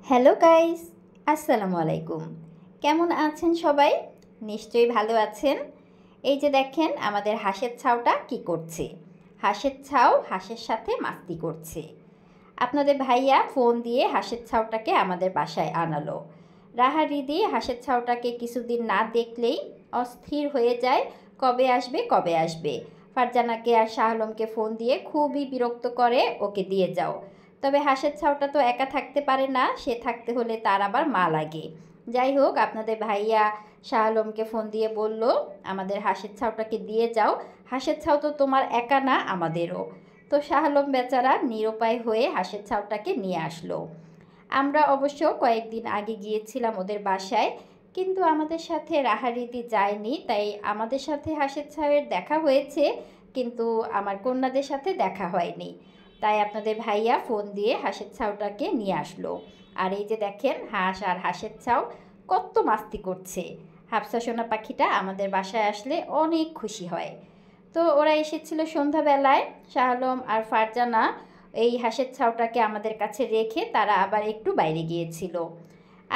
Hello guys, আসসালামু আলাইকুম। কেমন আছেন সবাই? নিশ্চয়ই ভালো আছেন। এই যে দেখেন আমাদের হাঁসের ছাউটা কি করছে। হাঁসের ছাউ হাঁসের সাথে মাস্তি করছে। আপনাদের ভাইয়া ফোন দিয়ে হাঁসের ছাউটাকে আমাদের বাসায় আনালো। রাহা রিদি হাঁসের ছাউটাকে কিছুদিন না দেখলেই অস্থির হয়ে যায়, কবে আসবে কবে আসবে। ফারজানাকে আর শাহ আলমকে ফোন দিয়ে খুবই বিরক্ত করে, ওকে দিয়ে যাও। তবে হাঁসের ছাউটা তো একা থাকতে পারে না, সে থাকতে হলে তার আবার মা লাগে। যাই হোক, আপনাদের ভাইয়া শাহ আলমকে ফোন দিয়ে বলল, আমাদের হাঁসের ছাউটাকে দিয়ে যাও, হাঁসের ছাউ তো তোমার একা না, আমাদেরও। তো শাহ আলম বেচারা নিরুপায় হয়ে হাঁসের ছাউটাকে নিয়ে আসলো। আমরা অবশ্য কয়েকদিন আগে গিয়েছিলাম ওদের বাসায়, কিন্তু আমাদের সাথে রাহা রীতি যায়নি, তাই আমাদের সাথে হাঁসের ছাউয়ের দেখা হয়েছে, কিন্তু আমার কন্যাদের সাথে দেখা হয়নি। তাই আপনাদের ভাইয়া ফোন দিয়ে হাঁসের ছাউটাকে নিয়ে আসলো। আর এই যে দেখেন হাঁস আর হাঁসের ছাউ কত মাস্তি করছে। হাফসা সোনা পাখিটা আমাদের বাসায় আসলে অনেক খুশি হয়। তো ওরা এসেছিল সন্ধ্যাবেলায়, শাহ আলম আর ফারজানা এই হাঁসের ছাউটাকে আমাদের কাছে রেখে তারা আবার একটু বাইরে গিয়েছিল।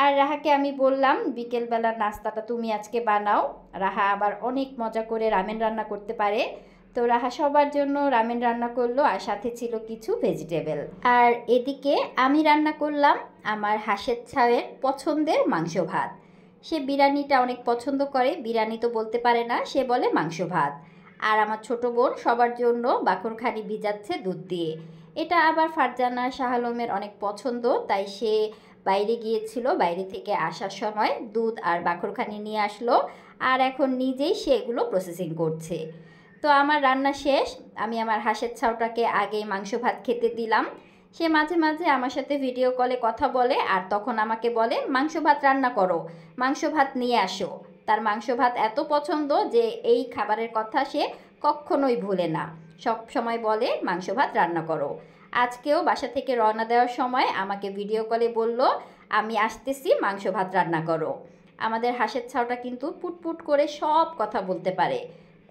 আর রাহাকে আমি বললাম, বিকেলবেলার নাস্তাটা তুমি আজকে বানাও। রাহা আবার অনেক মজা করে রামেন রান্না করতে পারে। তো রাহা সবার জন্য রামেন রান্না করলো, আর সাথে ছিল কিছু ভেজিটেবল। আর এদিকে আমি রান্না করলাম আমার হাঁসের ছাউয়ের পছন্দের মাংস ভাত। সে বিরিয়ানিটা অনেক পছন্দ করে, বিরিয়ানি তো বলতে পারে না, সে বলে মাংস ভাত। আর আমার ছোট বোন সবার জন্য বাকরখানি ভিজাচ্ছে দুধ দিয়ে। এটা আবার ফারজানা শাহ আলমের অনেক পছন্দ, তাই সে বাইরে গিয়েছিল, বাইরে থেকে আসার সময় দুধ আর বাকরখানি নিয়ে আসলো, আর এখন নিজেই সে এগুলো প্রসেসিং করছে। তো আমার রান্না শেষ, আমি আমার হাঁসের ছাউটাকে আগে মাংস ভাত খেতে দিলাম। সে মাঝে মাঝে আমার সাথে ভিডিও কলে কথা বলে, আর তখন আমাকে বলে মাংস ভাত রান্না করো, মাংস ভাত নিয়ে আসো। তার মাংস ভাত এত পছন্দ যে এই খাবারের কথা সে কখনোই ভুলে না, সব সময় বলে মাংস ভাত রান্না করো। আজকেও বাসা থেকে রওনা দেওয়ার সময় আমাকে ভিডিও কলে বলল, আমি আসতেছি, মাংস ভাত রান্না করো। আমাদের হাঁসের ছাউটা কিন্তু পুটপুট করে সব কথা বলতে পারে,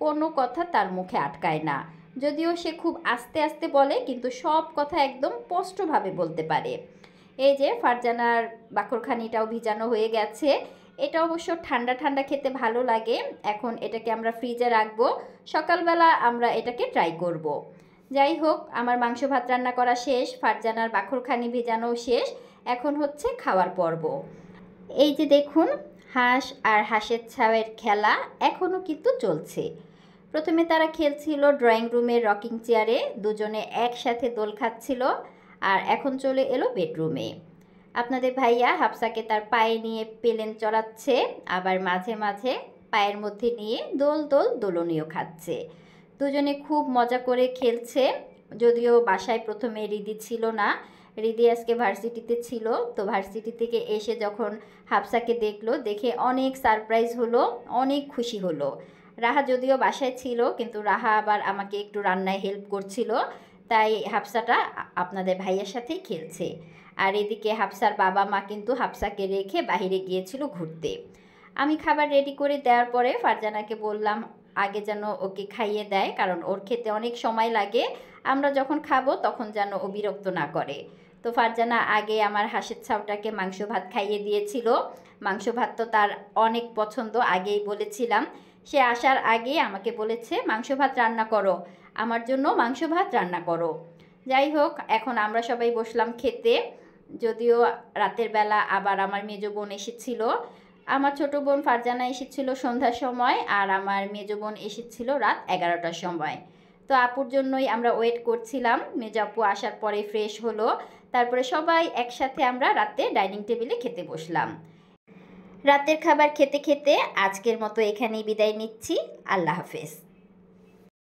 কোনো কথা তার মুখে আটকায় না। যদিও সে খুব আস্তে আস্তে বলে, কিন্তু সব কথা একদম স্পষ্টভাবে বলতে পারে। এই যে ফারজানার বাকরখানিটাও ভিজানো হয়ে গেছে। এটা অবশ্য ঠান্ডা ঠান্ডা খেতে ভালো লাগে। এখন এটাকে আমরা ফ্রিজে রাখবো, সকালবেলা আমরা এটাকে ট্রাই করব। যাই হোক, আমার মাংস ভাত রান্না করা শেষ, ফারজানার বাকরখানি ভেজানো শেষ, এখন হচ্ছে খাওয়ার পর্ব। এই যে দেখুন, হাঁস আর হাঁসের ছাউয়ের খেলা এখনও কিন্তু চলছে। প্রথমে তারা খেলছিল ড্রয়িং রুমের রকিং চেয়ারে, দুজনে একসাথে দোল খাচ্ছিল। আর এখন চলে এলো বেডরুমে। আপনাদের ভাইয়া হাফসাকে তার পায়ে নিয়ে প্লেন চড়াচ্ছে, আবার মাঝে মাঝে পায়ের মধ্যে নিয়ে দোল দোল দোলনীয় খাচ্ছে। দুজনে খুব মজা করে খেলছে। যদিও বাসায় প্রথমে রিদি ছিল না, রিদি আজকে ভার্সিটিতে ছিল। তো ভার্সিটি থেকে এসে যখন হাফসাকে দেখলো, দেখে অনেক সারপ্রাইজ হলো, অনেক খুশি হলো। রাহা যদিও বাসায় ছিল, কিন্তু রাহা আবার আমাকে একটু রান্নায় হেল্প করছিল, তাই হাফসাটা আপনাদের ভাইয়ের সাথেই খেলছে। আর এদিকে হাফসার বাবা মা কিন্তু হাফসাকে রেখে বাইরে গিয়েছিল ঘুরতে। আমি খাবার রেডি করে দেওয়ার পরে ফারজানাকে বললাম আগে যেন ওকে খাইয়ে দেয়, কারণ ওর খেতে অনেক সময় লাগে, আমরা যখন খাবো তখন যেন ও বিরক্ত না করে। তো ফারজানা আগে আমার হাঁসের ছাউটাকে মাংস ভাত খাইয়ে দিয়েছিল। মাংস ভাত তো তার অনেক পছন্দ, আগেই বলেছিলাম। সে আসার আগে আমাকে বলেছে মাংস ভাত রান্না করো, আমার জন্য মাংস ভাত রান্না করো। যাই হোক, এখন আমরা সবাই বসলাম খেতে। যদিও রাতের বেলা আবার আমার মেজো বোন এসেছিল। আমার ছোট বোন ফারজানা এসেছিল সন্ধ্যার সময়, আর আমার মেজো বোন এসেছিল রাত 11টার সময়। তো আপুর জন্যই আমরা ওয়েট করছিলাম। মেজো আপু আসার পরে ফ্রেশ হলো, তারপরে সবাই একসাথে আমরা রাতে ডাইনিং টেবিলে খেতে বসলাম। রাতের খাবার খেতে খেতে আজকের মতো এখানেই বিদায় নিচ্ছি। আল্লাহ হাফেজ।